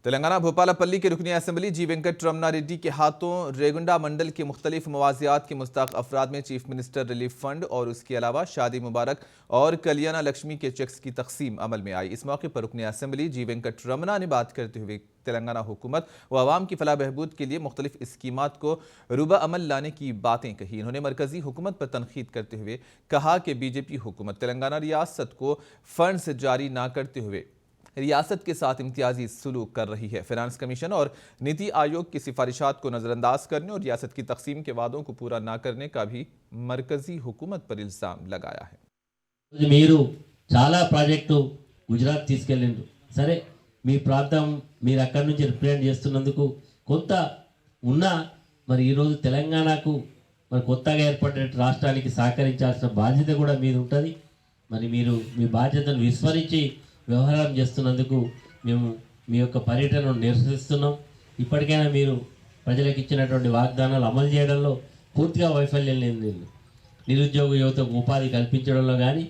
तेलंगाना भोपालपल्ली के रुकनी असम्बली जी वेंकट रमना रेड्डी के हाथों रेगुंडा मंडल के मुख्तलिफ मवाजियात के मुस्तक अफराद में चीफ मिनिस्टर रिलीफ फंड और उसके अलावा शादी मुबारक और कल्याणा लक्ष्मी के चेक्स की तकसीम अमल में आई। इस मौके पर रुकनी असम्बली जी वेंकट रमना ने बात करते हुए तेलंगाना हुकूमत व आवाम की फलाह बहबूद के लिए मुख्तलिफ स्कीमात को रूबा अमल लाने की बातें कही। इन्होंने मरकजी हुकूमत पर तनकीद करते हुए कहा कि बीजेपी हुकूमत तेलंगाना रियासत को फंड्स जारी ना करते हुए रियासत के साथ इम्तियाजी सलूक कर रही है। फाइनेंस कमीशन और नीति आयोग की सिफारिशात को नजरअंदाज करने और रियासत की तकसीम के वादों को पूरा ना करने का भी मरकजी हुकूमत पर इल्जाम लगाया है। మీరు చాలా ప్రాజెక్టు గుజరాత్ తీసుకెళ్ళిండ్రు, సరే మీ ప్రాంతం మీరు అక్కడి నుంచి రిప్రజెంట్ చేస్తున్నందుకు కొంత ఉన్నా మరి ఈరోజు తెలంగాణకు మరి కొత్తగా ఏర్పడిన రాష్ట్రానికి సహకరించాల్సిన బాధ్యత కూడా మీద ఉంటుంది। మరి మీరు మీ బాధ్యతను విస్మరించి వ్యవహారం చేస్తున్నందుకు మేము మీ యొక్క పర్యటనను నిరసిస్తున్నాం। ఇప్పటికైనా మీరు ప్రజలకు ఇచ్చినటువంటి వాగ్దానాలు అమలు చేయడంలో పూర్తిగా వైఫల్యం లేని నిరుద్యోగ యువతకు ఉపాధి కల్పించడంలో కానీ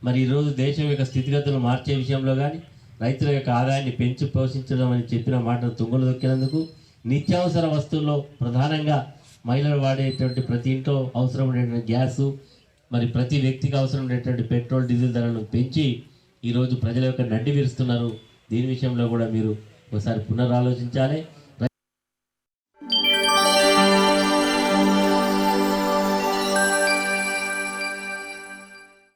మరి ఈరోజు దేశం యొక్క స్థితిగతులు మార్చే విషయంలో కానీ రైతుల యొక్క ఆదాయాన్ని పెంచి పోషించడం అని చెప్పిన మాటను తుంగలు దొక్కినందుకు నిత్యావసర వస్తువుల్లో ప్రధానంగా మహిళలు వాడేటువంటి ప్రతి ఇంట్లో అవసరం ఉండేటువంటి గ్యాసు మరి ప్రతి వ్యక్తికి అవసరం ఉండేటువంటి పెట్రోల్ డీజిల్ ధరలను పెంచి ఈరోజు ప్రజల యొక్క నడ్డి విరుస్తున్నారు। దీని విషయంలో కూడా మీరు ఒకసారి పునరాలోచించాలి।